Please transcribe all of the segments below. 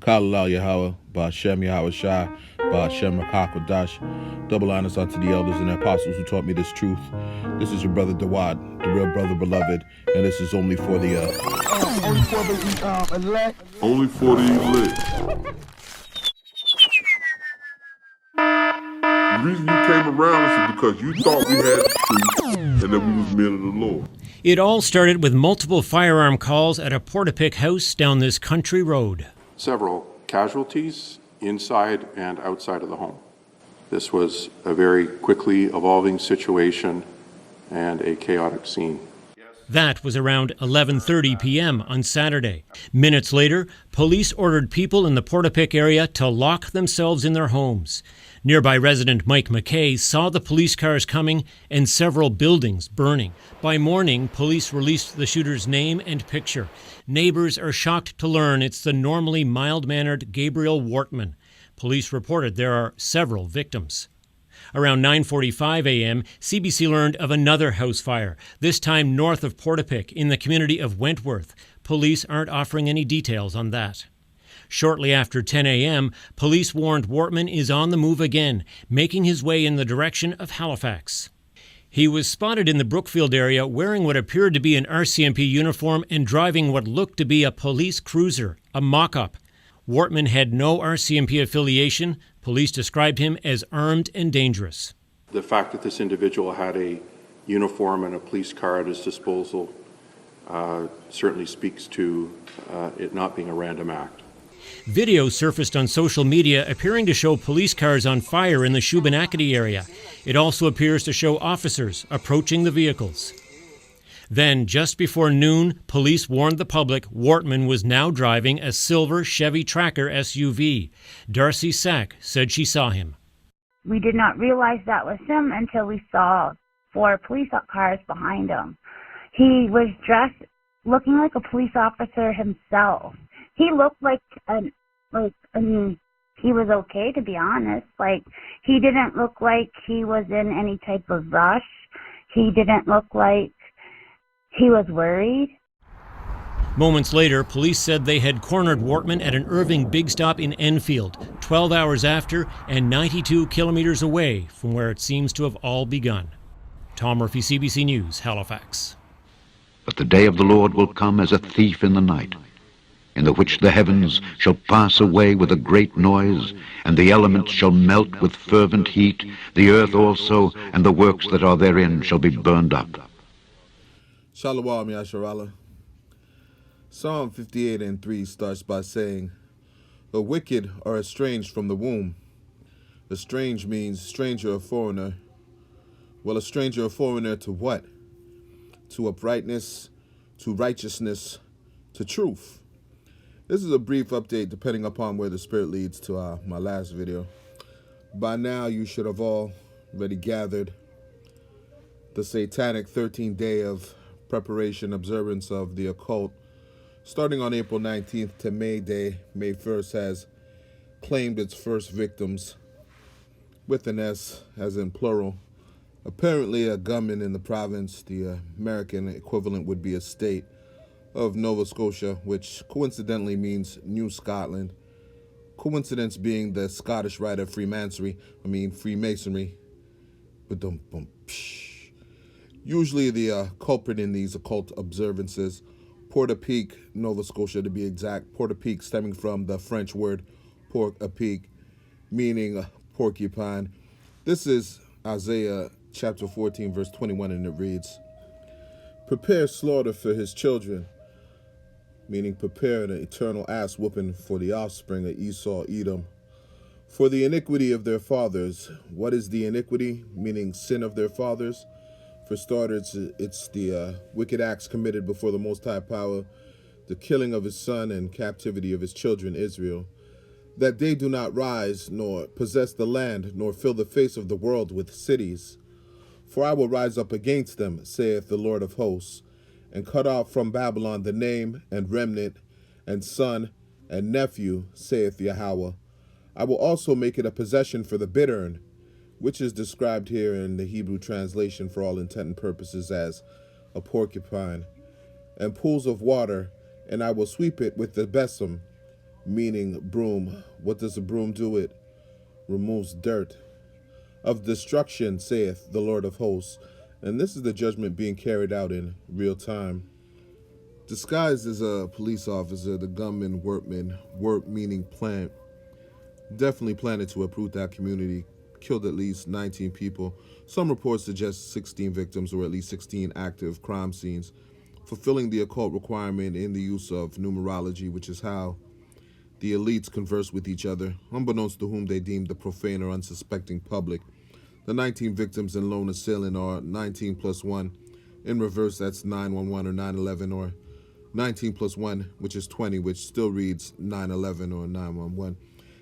Kalalal Yahweh, Ba'Shem Yahweh Shai, Ba'Shem HaKadosh. Double honors unto the elders and the apostles who taught me this truth. This is your brother Dawad, the real brother beloved, and this is only for the elect. Only for the elect. The reason you came around is because you thought we had the truth and that we was men of the Lord. It all started with multiple firearm calls at a Portapique house down this country road. Several casualties inside and outside of the home. This was a very quickly evolving situation and a chaotic scene. That was around 11:30 p.m. on Saturday. Minutes later, police ordered people in the Portapique area to lock themselves in their homes. Nearby resident Mike McKay saw the police cars coming and several buildings burning. By morning, police released the shooter's name and picture. Neighbors are shocked to learn it's the normally mild-mannered Gabriel Wortman. Police reported there are several victims. Around 9:45 a.m., CBC learned of another house fire, this time north of Portapique in the community of Wentworth. Police aren't offering any details on that. Shortly after 10 a.m., police warned Wortman is on the move again, making his way in the direction of Halifax. He was spotted in the Brookfield area wearing what appeared to be an RCMP uniform and driving what looked to be a police cruiser, a mock-up. Wortman had no RCMP affiliation. Police described him as armed and dangerous. The fact that this individual had a uniform and a police car at his disposal certainly speaks to it not being a random act. Video surfaced on social media appearing to show police cars on fire in the Shubenacadie area. It also appears to show officers approaching the vehicles. Then, just before noon, police warned the public Wortman was now driving a silver Chevy Tracker SUV. Darcy Sack said she saw him. We did not realize that was him until we saw 4 police cars behind him. He was dressed looking like a police officer himself. He looked he was okay, to be honest. He didn't look like he was in any type of rush. He didn't look like he was worried. Moments later, police said they had cornered Wortman at an Irving Big Stop in Enfield, 12 hours after and 92 kilometers away from where it seems to have all begun. Tom Murphy, CBC News, Halifax. But the day of the Lord will come as a thief in the night, in the which the heavens shall pass away with a great noise, and the elements shall melt with fervent heat, the earth also, and the works that are therein shall be burned up. Shalom Yasharallah. Psalm 58:3 starts by saying, "The wicked are estranged from the womb." Estranged means stranger or foreigner. Well, a stranger or foreigner to what? To uprightness, to righteousness, to truth. This is a brief update depending upon where the Spirit leads to my last video. By now, you should have already gathered the satanic 13th day of preparation observance of the occult, starting on April 19th to May Day. May 1st has claimed its first victims, with an S as in plural. Apparently a gunman in the province, the American equivalent would be a state of Nova Scotia, which coincidentally means New Scotland. Coincidence being the Scottish rite of Freemasonry. Usually the culprit in these occult observances, Portapique, Nova Scotia to be exact. Portapique stemming from the French word porc-a-pique, meaning porcupine. This is Isaiah chapter 14, verse 21, and it reads, "Prepare slaughter for his children," meaning prepare an eternal ass whooping for the offspring of Esau, Edom, "for the iniquity of their fathers." What is the iniquity? Meaning sin of their fathers. For starters, it's the wicked acts committed before the Most High Power, the killing of his son and captivity of his children, Israel, that they do not rise, nor possess the land, nor fill the face of the world with cities. For I will rise up against them, saith the Lord of hosts, and cut off from Babylon the name, and remnant, and son, and nephew, saith Yahweh. I will also make it a possession for the bittern, which is described here in the Hebrew translation for all intent and purposes as a porcupine, and pools of water, and I will sweep it with the besom, meaning broom. What does a broom do? It removes dirt. Of destruction, saith the Lord of hosts. And this is the judgment being carried out in real time. Disguised as a police officer, the gunman workman, work meaning plant, definitely planted to uproot that community, killed at least 19 people. Some reports suggest 16 victims or at least 16 active crime scenes, fulfilling the occult requirement in the use of numerology, which is how the elites converse with each other, unbeknownst to whom they deem the profane or unsuspecting public. The 19 victims in lone assailant are 19 plus 1. In reverse, that's 911 or 911, or 19 plus 1, which is 20, which still reads 911 or 911.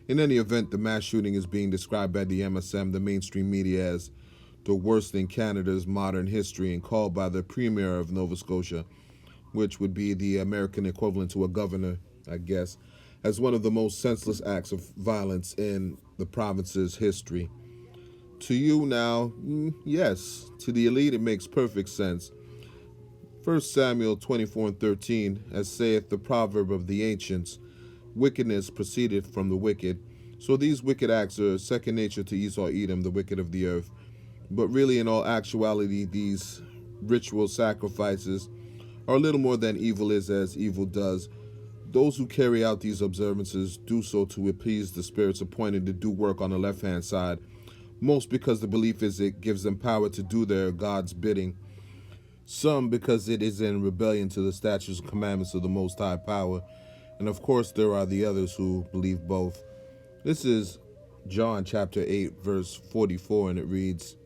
In any event, the mass shooting is being described by the MSM, the mainstream media, as the worst in Canada's modern history, and called by the Premier of Nova Scotia, which would be the American equivalent to a governor, I guess, as one of the most senseless acts of violence in the province's history. To you now, yes. To the elite, it makes perfect sense. 1 Samuel 24:13, as saith the proverb of the ancients, wickedness proceedeth from the wicked. So these wicked acts are second nature to Esau Edom, the wicked of the earth. But really, in all actuality, these ritual sacrifices are little more than evil is as evil does. Those who carry out these observances do so to appease the spirits appointed to do work on the left-hand side, most because the belief is it gives them power to do their God's bidding. Some because it is in rebellion to the statutes and commandments of the Most High Power. And of course, there are the others who believe both. This is John chapter 8, verse 44, and it reads,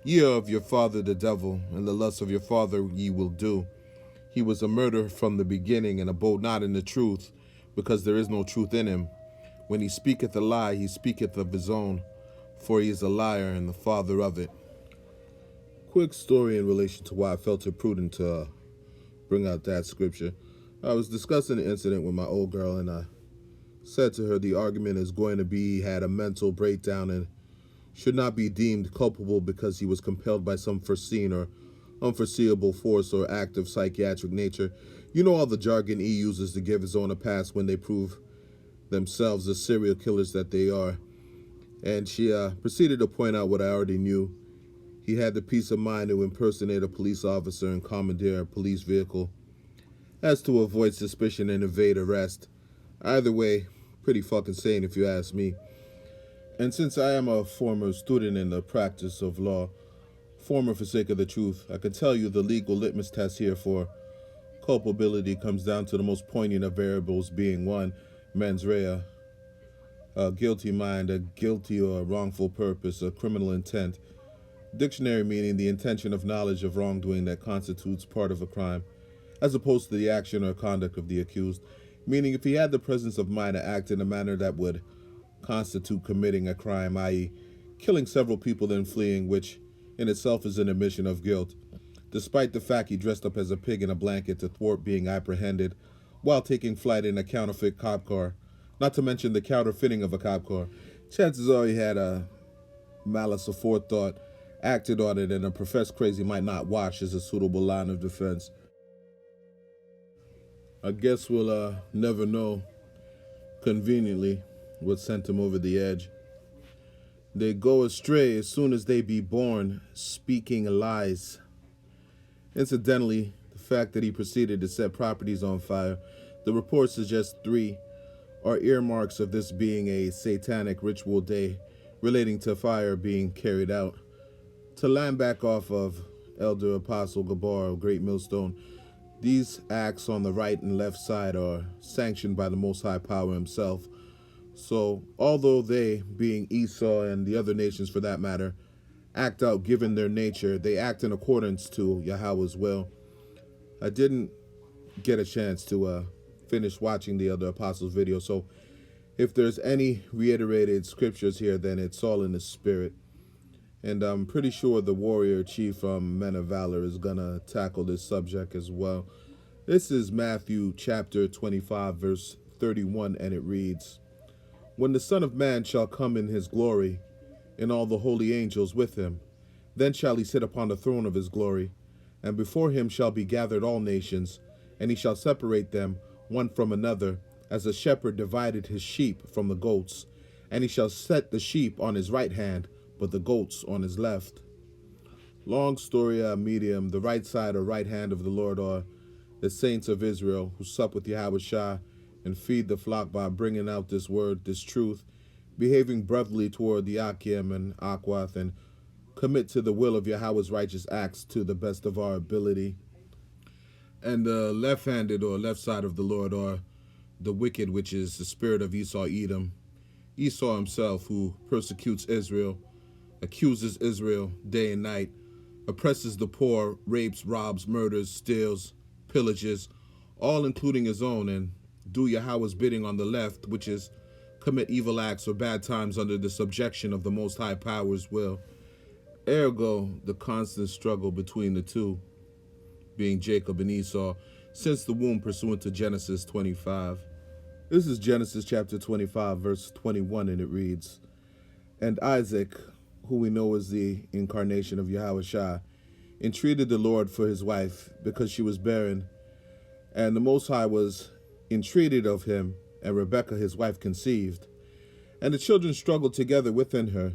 Ye are of your father the devil, and the lust of your father ye will do. He was a murderer from the beginning, and abode not in the truth, because there is no truth in him. When he speaketh a lie, he speaketh of his own, for he is a liar and the father of it. Quick story in relation to why I felt it prudent to bring out that scripture. I was discussing an incident with my old girl, and I said to her the argument is going to be he had a mental breakdown and should not be deemed culpable because he was compelled by some foreseen or unforeseeable force or act of psychiatric nature. You know all the jargon he uses to give his own a pass when they prove themselves the serial killers that they are. And she proceeded to point out what I already knew. He had the peace of mind to impersonate a police officer and commandeer a police vehicle as to avoid suspicion and evade arrest. Either way, pretty fucking sane if you ask me. And since I am a former student in the practice of law, former for sake of the truth, I can tell you the legal litmus test here for culpability comes down to the most poignant of variables being one, mens rea, a guilty mind, a guilty or wrongful purpose, a criminal intent. Dictionary meaning the intention of knowledge of wrongdoing that constitutes part of a crime, as opposed to the action or conduct of the accused, meaning if he had the presence of mind to act in a manner that would constitute committing a crime, i.e. killing several people then fleeing, which in itself is an admission of guilt, despite the fact he dressed up as a pig in a blanket to thwart being apprehended while taking flight in a counterfeit cop car, not to mention the counterfeiting of a cop car. Chances are he had a malice aforethought, acted on it, and a professed crazy might not watch as a suitable line of defense. I guess we'll never know conveniently what sent him over the edge. They go astray as soon as they be born, speaking lies. Incidentally, the fact that he proceeded to set properties on fire, the report suggests 3 are earmarks of this being a satanic ritual day relating to fire being carried out. To land back off of Elder Apostle Gabar of Great Millstone, these acts on the right and left side are sanctioned by the Most High Power himself. So, although they, being Esau and the other nations for that matter, act out given their nature, they act in accordance to Yahweh's will. I didn't get a chance to finish watching the other apostles' video, so if there's any reiterated scriptures here, then it's all in the spirit. And I'm pretty sure the warrior chief from Men of Valor is gonna tackle this subject as well. This is Matthew chapter 25, verse 31, and it reads, When the Son of Man shall come in his glory, and all the holy angels with him, then shall he sit upon the throne of his glory, and before him shall be gathered all nations, and he shall separate them one from another, as a shepherd divided his sheep from the goats, and he shall set the sheep on his right hand, but the goats on his left. Long story medium, the right side or right hand of the Lord are the saints of Israel who sup with Yahweh Shah and feed the flock by bringing out this word, this truth, behaving brotherly toward the Akim and Akwath, and commit to the will of Yahweh's righteous acts to the best of our ability. And the left-handed or left side of the Lord are the wicked, which is the spirit of Esau Edom. Esau himself, who persecutes Israel, accuses Israel day and night, oppresses the poor, rapes, robs, murders, steals, pillages, all including his own, and do Yahweh's bidding on the left, which is commit evil acts or bad times under the subjection of the Most High Power's will. Ergo, the constant struggle between the two, being Jacob and Esau, since the womb pursuant to Genesis 25. This is Genesis chapter 25, verse 21, and it reads, "And Isaac, who we know is the incarnation of Yahweh Shah, entreated the Lord for his wife, because she was barren. And the Most High was entreated of him, and Rebekah his wife conceived. And the children struggled together within her.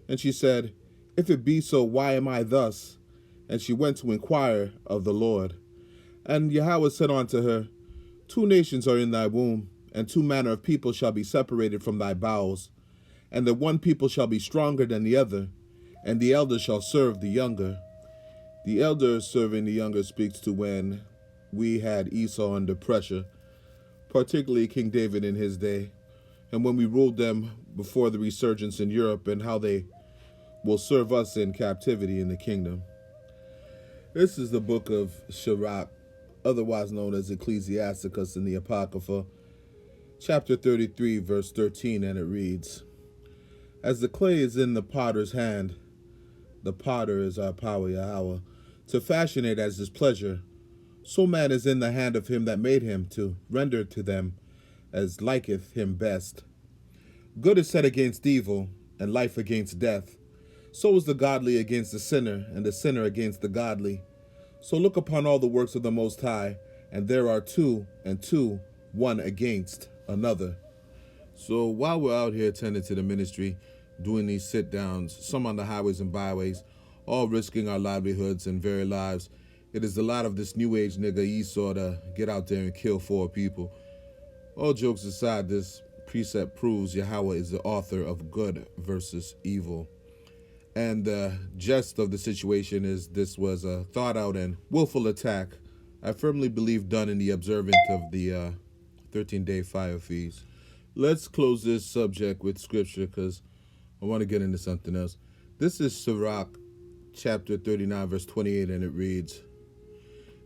And she said, If it be so, why am I thus? And she went to inquire of the Lord. And Yahweh said unto her, 2 nations are in thy womb, and 2 manner of people shall be separated from thy bowels. And the one people shall be stronger than the other, and the elder shall serve the younger." The elder serving the younger speaks to when we had Esau under pressure, particularly King David in his day, and when we ruled them before the resurgence in Europe, and how they will serve us in captivity in the kingdom. This is the book of Sirach, otherwise known as Ecclesiasticus in the Apocrypha, chapter 33, verse 13, and it reads, "As the clay is in the potter's hand, the potter is our power, Yahweh, to fashion it as his pleasure, so man is in the hand of him that made him, to render to them as liketh him best. Good is set against evil, and life against death. So is the godly against the sinner, and the sinner against the godly. So look upon all the works of the Most High, and there are 2 and 2, one against another." So while we're out here tending to the ministry, doing these sit-downs, some on the highways and byways, all risking our livelihoods and very lives, it is the lot of this new age nigga Esau to get out there and kill 4 people. All jokes aside, this precept proves Yahweh is the author of good versus evil. And the gist of the situation is this was a thought-out and willful attack, I firmly believe done in the observance of the 13-day fire feast. Let's close this subject with scripture because I want to get into something else. This is Sirach, chapter 39, verse 28, and it reads,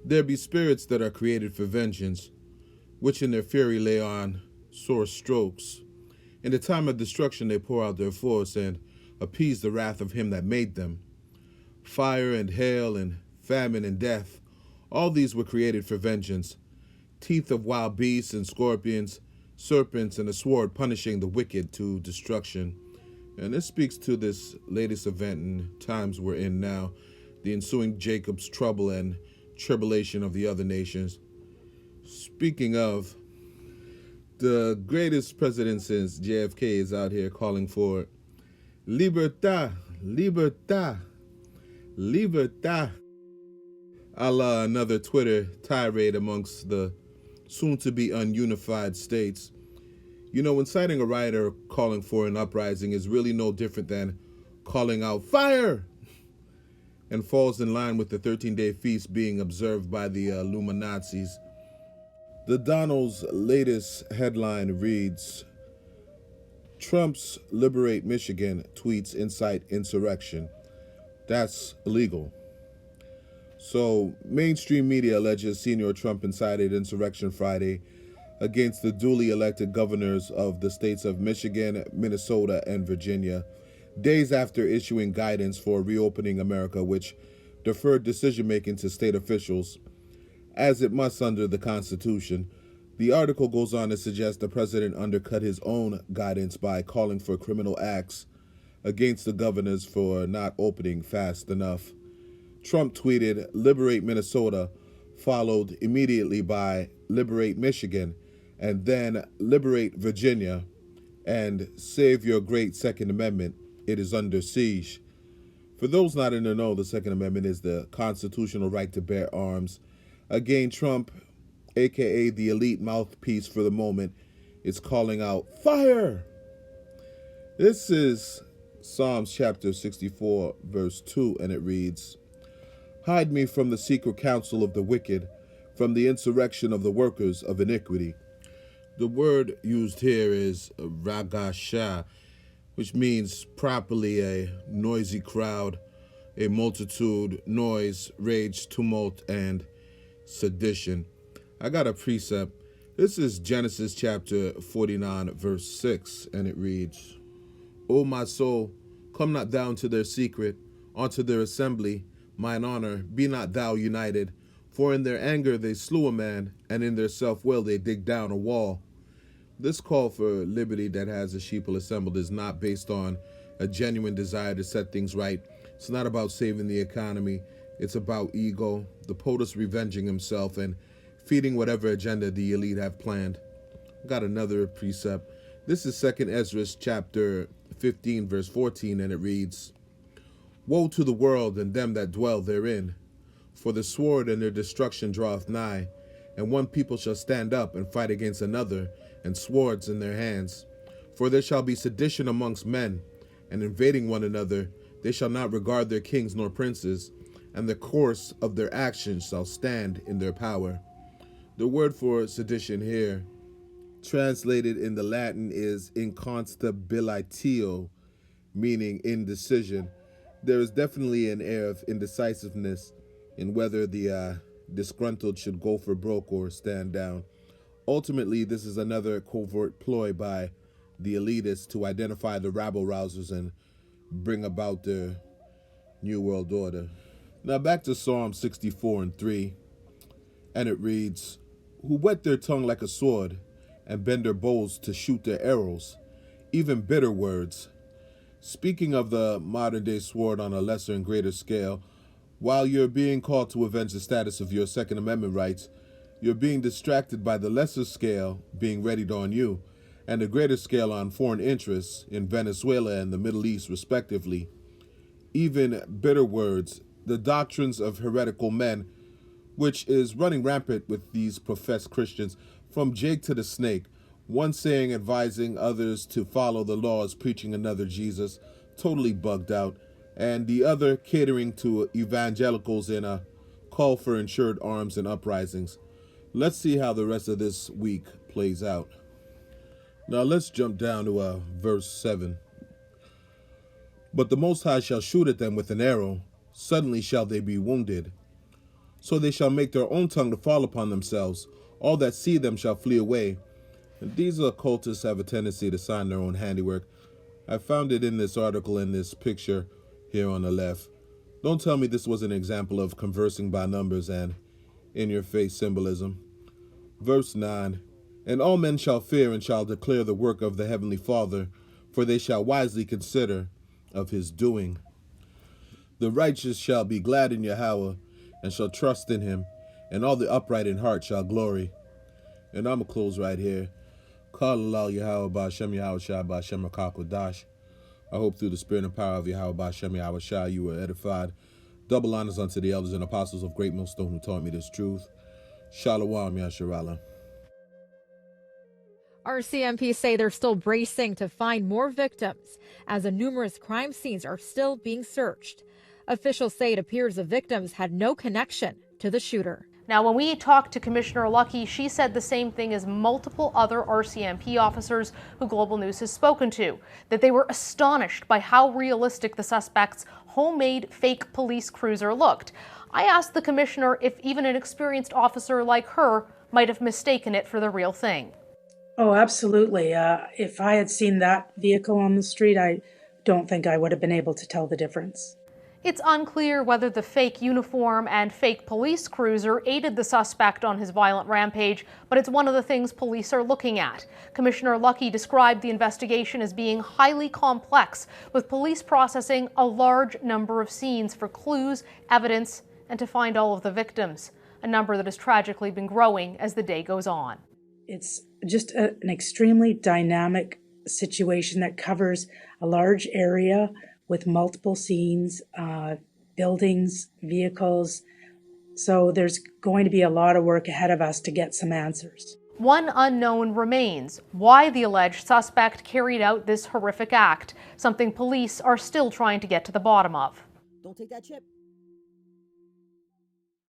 "There be spirits that are created for vengeance, which in their fury lay on sore strokes. In the time of destruction they pour out their force, and appease the wrath of him that made them. Fire and hail and famine and death, all these were created for vengeance. Teeth of wild beasts and scorpions, serpents, and a sword punishing the wicked to destruction." And this speaks to this latest event in times we're in now, the ensuing Jacob's trouble and tribulation of the other nations. Speaking of, the greatest president since JFK is out here calling for libertad, libertad, libertad. A la another Twitter tirade amongst the soon-to-be ununified states. You know, inciting a riot or calling for an uprising is really no different than calling out fire, and falls in line with the 13-day feast being observed by the Illuminazis. The Donald's latest headline reads, "Trump's Liberate Michigan tweets incite insurrection. That's illegal." So, mainstream media alleges Senior Trump incited insurrection Friday against the duly elected governors of the states of Michigan, Minnesota, and Virginia, days after issuing guidance for reopening America, which deferred decision-making to state officials, as it must under the Constitution. The article goes on to suggest the president undercut his own guidance by calling for criminal acts against the governors for not opening fast enough. Trump tweeted, "Liberate Minnesota," followed immediately by "Liberate Michigan," and then liberate Virginia and save your great Second Amendment. It is under siege. For those not in the know, the Second Amendment is the constitutional right to bear arms. Again, Trump, aka the elite mouthpiece for the moment, is calling out, "Fire!" This is Psalms chapter 64, verse 2, and it reads, "Hide me from the secret counsel of the wicked, from the insurrection of the workers of iniquity." The word used here is ragasha, which means properly a noisy crowd, a multitude, noise, rage, tumult, and sedition. I got a precept. This is Genesis chapter 49, verse 6, and it reads, "O my soul, come not down to their secret, unto their assembly, mine honor, be not thou united. For in their anger they slew a man, and in their self-will they dig down a wall." This call for liberty that has the sheeple assembled is not based on a genuine desire to set things right. It's not about saving the economy. It's about ego, the POTUS revenging himself and feeding whatever agenda the elite have planned. Got another precept. This is 2nd Ezra chapter 15, verse 14, and it reads, "Woe to the world and them that dwell therein, for the sword and their destruction draweth nigh, and one people shall stand up and fight against another, and swords in their hands. For there shall be sedition amongst men, and invading one another, they shall not regard their kings nor princes, and the course of their actions shall stand in their power." The word for sedition here, translated in the Latin, is inconstabilitio, meaning indecision. There is definitely an air of indecisiveness in whether the disgruntled should go for broke or stand down. Ultimately, this is another covert ploy by the elitists to identify the rabble-rousers and bring about the New World Order. Now back to Psalm 64 and 3, and it reads, "Who whet their tongue like a sword, and bend their bows to shoot their arrows, even bitter words." Speaking of the modern-day sword on a lesser and greater scale, while you're being called to avenge the status of your Second Amendment rights, you're being distracted by the lesser scale being readied on you, and the greater scale on foreign interests in Venezuela and the Middle East, respectively. Even bitter words, the doctrines of heretical men, which is running rampant with these professed Christians, from Jake to the snake, one saying advising others to follow the laws, preaching another Jesus, totally bugged out, and the other catering to evangelicals in a call for insured arms and uprisings. Let's see how the rest of this week plays out. Now let's jump down to verse 7. "But the Most High shall shoot at them with an arrow, suddenly shall they be wounded. So they shall make their own tongue to fall upon themselves, all that see them shall flee away." And these occultists have a tendency to sign their own handiwork. I found it in this article in this picture here on the left. Don't tell me this was an example of conversing by numbers and in-your-face symbolism. Verse 9, "And all men shall fear and shall declare the work of the Heavenly Father, for they shall wisely consider of his doing. The righteous shall be glad in Yahweh, and shall trust in him, and all the upright in heart shall glory." And I'm going to close right here. Call Allah Yahweh Ba'Shem Yahweh Shah Ba'Shem Rakakwadash. I hope through the spirit and power of Yahweh Ba'Shem Yahweh Shah you were edified. Double honors unto the elders and apostles of Great Millstone who taught me this truth. Shalom Yasharallah. RCMP say they're still bracing to find more victims as the numerous crime scenes are still being searched. Officials say it appears the victims had no connection to the shooter. Now, when we talked to Commissioner Luckey, she said the same thing as multiple other RCMP officers who Global News has spoken to, that they were astonished by how realistic the suspect's homemade fake police cruiser looked. I asked the commissioner if even an experienced officer like her might have mistaken it for the real thing. Oh, absolutely. If I had seen that vehicle on the street, I don't think I would have been able to tell the difference. It's unclear whether the fake uniform and fake police cruiser aided the suspect on his violent rampage, but it's one of the things police are looking at. Commissioner Luckey described the investigation as being highly complex, with police processing a large number of scenes for clues, evidence, and to find all of the victims, a number that has tragically been growing as the day goes on. It's just an extremely dynamic situation that covers a large area with multiple scenes, buildings, vehicles. So there's going to be a lot of work ahead of us to get some answers. One unknown remains: why the alleged suspect carried out this horrific act, something police are still trying to get to the bottom of. Don't take that chip.